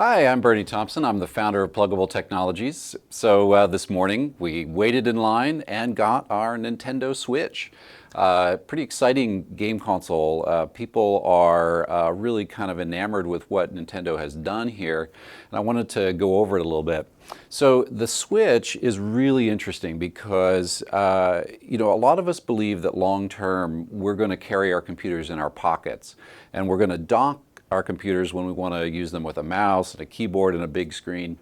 Hi, I'm Bernie Thompson. I'm the founder of Pluggable Technologies. So this morning we waited in line and got our Nintendo Switch. Pretty exciting game console. People are really kind of enamored with what Nintendo has done here, and I wanted to go over it a little bit. So the Switch is really interesting because a lot of us believe that long term we're going to carry our computers in our pockets, and we're going to dock our computers when we want to use them with a mouse and a keyboard and a big screen.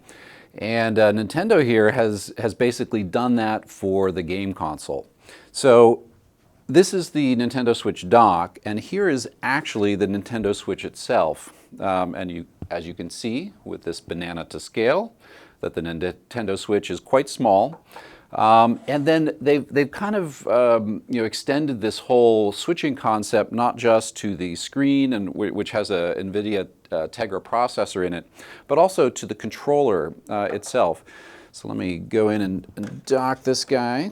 And Nintendo here has basically done that for the game console. So this is the Nintendo Switch dock, and here is actually the Nintendo Switch itself. As you can see with this banana to scale, that the Nintendo Switch is quite small. And then they've kind of extended this whole switching concept not just to the screen, and which has a NVIDIA Tegra processor in it, but also to the controller itself. So let me go in and dock this guy.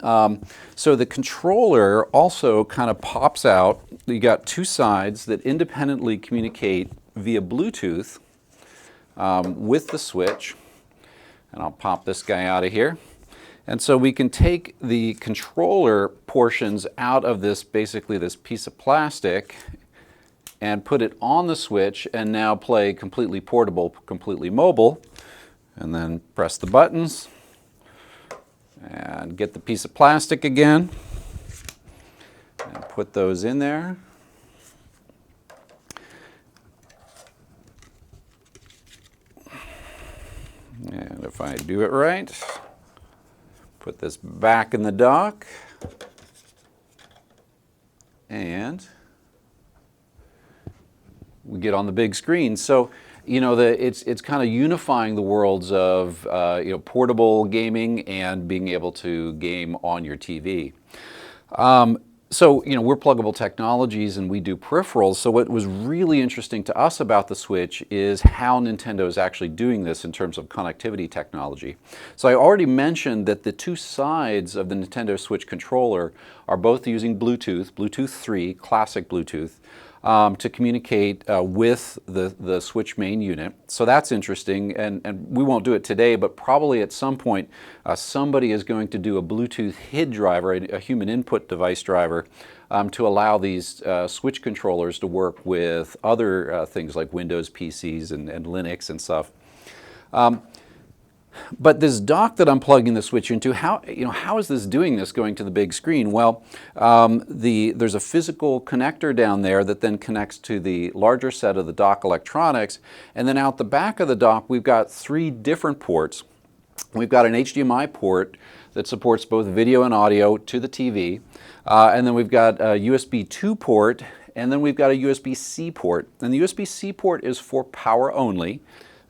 So the controller also kind of pops out. You got two sides that independently communicate via Bluetooth with the Switch. And I'll pop this guy out of here. And so we can take the controller portions out of this, basically this piece of plastic, and put it on the Switch and now play completely portable, completely mobile. And then press the buttons and get the piece of plastic again and put those in there. And if I do it right, put this back in the dock, and we get on the big screen. So, it's kind of unifying the worlds of portable gaming and being able to game on your TV. So, we're Pluggable Technologies and we do peripherals. So what was really interesting to us about the Switch is how Nintendo is actually doing this in terms of connectivity technology. So I already mentioned that the two sides of the Nintendo Switch controller are both using Bluetooth, Bluetooth 3, classic Bluetooth, to communicate with the Switch main unit. So that's interesting, and we won't do it today, but probably at some point somebody is going to do a Bluetooth HID driver, a human input device driver, to allow these Switch controllers to work with other things like Windows PCs and Linux and stuff. But this dock that I'm plugging the Switch into, how is this doing this going to the big screen? Well, there's a physical connector down there that then connects to the larger set of the dock electronics, and then out the back of the dock we've got three different ports. We've got an HDMI port that supports both video and audio to the TV, and then we've got a USB 2 port, and then we've got a USB-C port. And the USB-C port is for power only.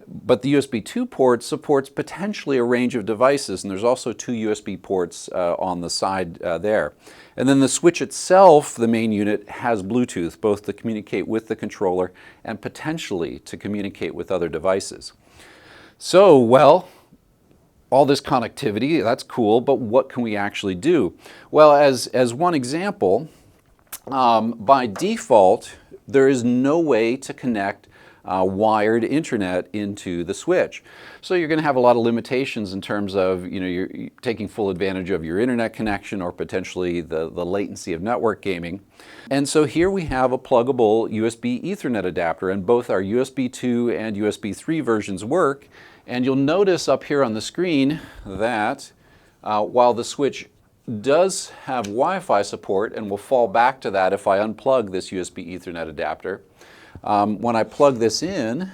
But the USB 2 port supports potentially a range of devices, and there's also two USB ports on the side there. And then the Switch itself, the main unit, has Bluetooth, both to communicate with the controller and potentially to communicate with other devices. So, well, all this connectivity, that's cool, but what can we actually do? Well, as one example, by default, there is no way to connect wired internet into the Switch. So you're going to have a lot of limitations in terms of you're taking full advantage of your internet connection or potentially the latency of network gaming. And so here we have a pluggable USB Ethernet adapter, and both our USB 2 and USB 3 versions work. And you'll notice up here on the screen that while the Switch does have Wi-Fi support, and we'll fall back to that if I unplug this USB Ethernet adapter, when I plug this in,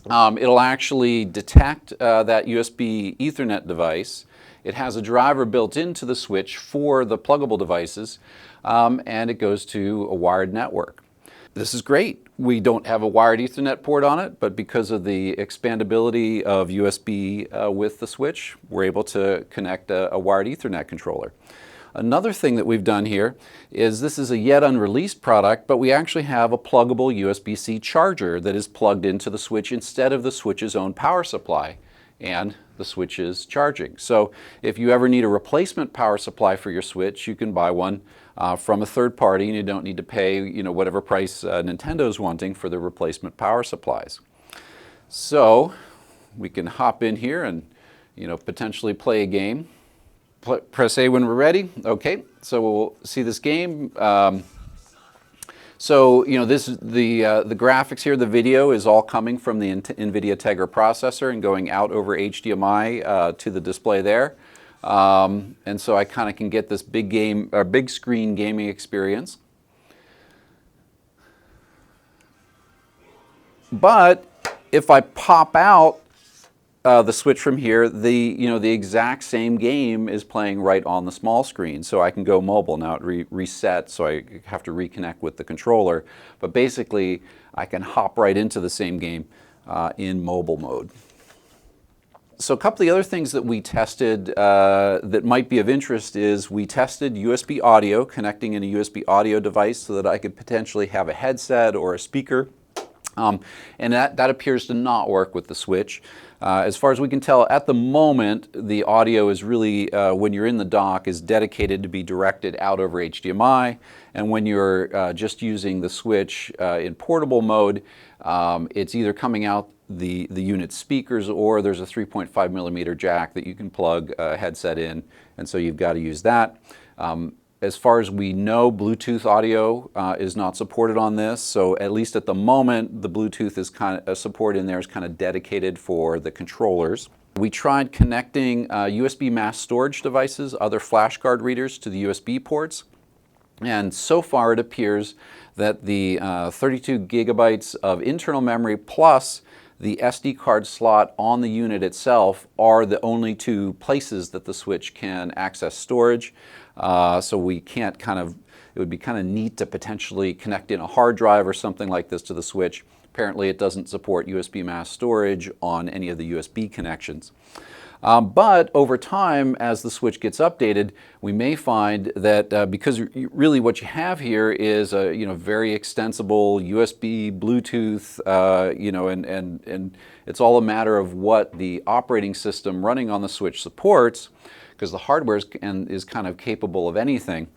it'll actually detect that USB Ethernet device. It has a driver built into the Switch for the pluggable devices, and it goes to a wired network. This is great. We don't have a wired Ethernet port on it, but because of the expandability of USB with the Switch, we're able to connect a wired Ethernet controller. Another thing that we've done here is this is a yet unreleased product, but we actually have a pluggable USB-C charger that is plugged into the Switch instead of the Switch's own power supply, and the Switch is charging. So if you ever need a replacement power supply for your Switch, you can buy one from a third party, and you don't need to pay whatever price Nintendo's wanting for the replacement power supplies. So we can hop in here and potentially play a game. Press A when we're ready. Okay, so we'll see this game. So this the graphics here, the video is all coming from the NVIDIA Tegra processor and going out over HDMI to the display there. And so I kind of can get this big screen gaming experience. But if I pop out the switch from here, the exact same game is playing right on the small screen. So I can go mobile. Now it reset, so I have to reconnect with the controller. But basically, I can hop right into the same game in mobile mode. So a couple of the other things that we tested that might be of interest is we tested USB audio, connecting in a USB audio device so that I could potentially have a headset or a speaker. And that appears to not work with the Switch. As far as we can tell, at the moment, the audio is really, when you're in the dock, is dedicated to be directed out over HDMI. And when you're just using the Switch in portable mode, it's either coming out the unit speakers, or there's a 3.5 millimeter jack that you can plug a headset in, and so you've got to use that. As far as we know, Bluetooth audio is not supported on this, so at least at the moment, the Bluetooth is support in there is kind of dedicated for the controllers. We tried connecting USB mass storage devices, other flash card readers, to the USB ports, and so far it appears that the 32 gigabytes of internal memory plus the SD card slot on the unit itself are the only two places that the Switch can access storage. So we can't it would be kind of neat to potentially connect in a hard drive or something like this to the Switch. Apparently it doesn't support USB mass storage on any of the USB connections. But over time, as the Switch gets updated, we may find that because really what you have here is a very extensible USB, Bluetooth, and it's all a matter of what the operating system running on the Switch supports, because the hardware is kind of capable of anything.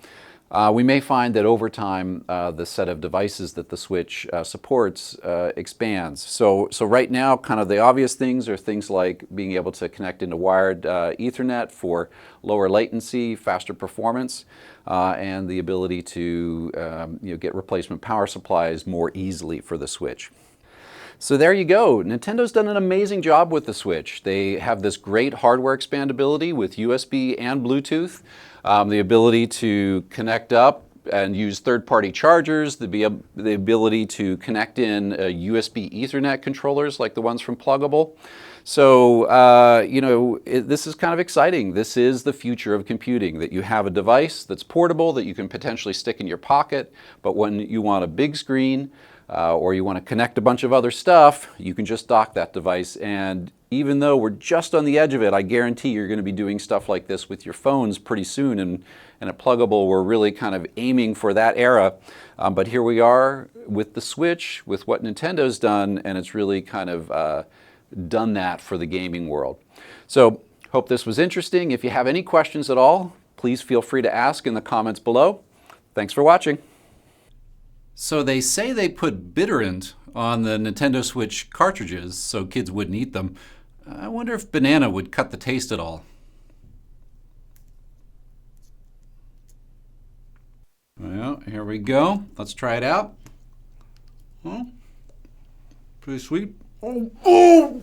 We may find that over time the set of devices that the Switch supports expands. So right now, kind of the obvious things are things like being able to connect into wired Ethernet for lower latency, faster performance, and the ability to get replacement power supplies more easily for the Switch. So there you go. Nintendo's done an amazing job with the Switch. They have this great hardware expandability with USB and Bluetooth, the ability to connect up and use third-party chargers, the ability to connect in USB Ethernet controllers like the ones from Pluggable. So, this is kind of exciting. This is the future of computing, that you have a device that's portable that you can potentially stick in your pocket, but when you want a big screen, or you want to connect a bunch of other stuff, you can just dock that device. And even though we're just on the edge of it, I guarantee you're going to be doing stuff like this with your phones pretty soon. And at Pluggable, we're really kind of aiming for that era. But here we are with the Switch, with what Nintendo's done, and it's really kind of done that for the gaming world. So, hope this was interesting. If you have any questions at all, please feel free to ask in the comments below. Thanks for watching. So they say they put bitterant on the Nintendo Switch cartridges so kids wouldn't eat them. I wonder if banana would cut the taste at all. Well, here we go. Let's try it out. Oh, pretty sweet. Oh!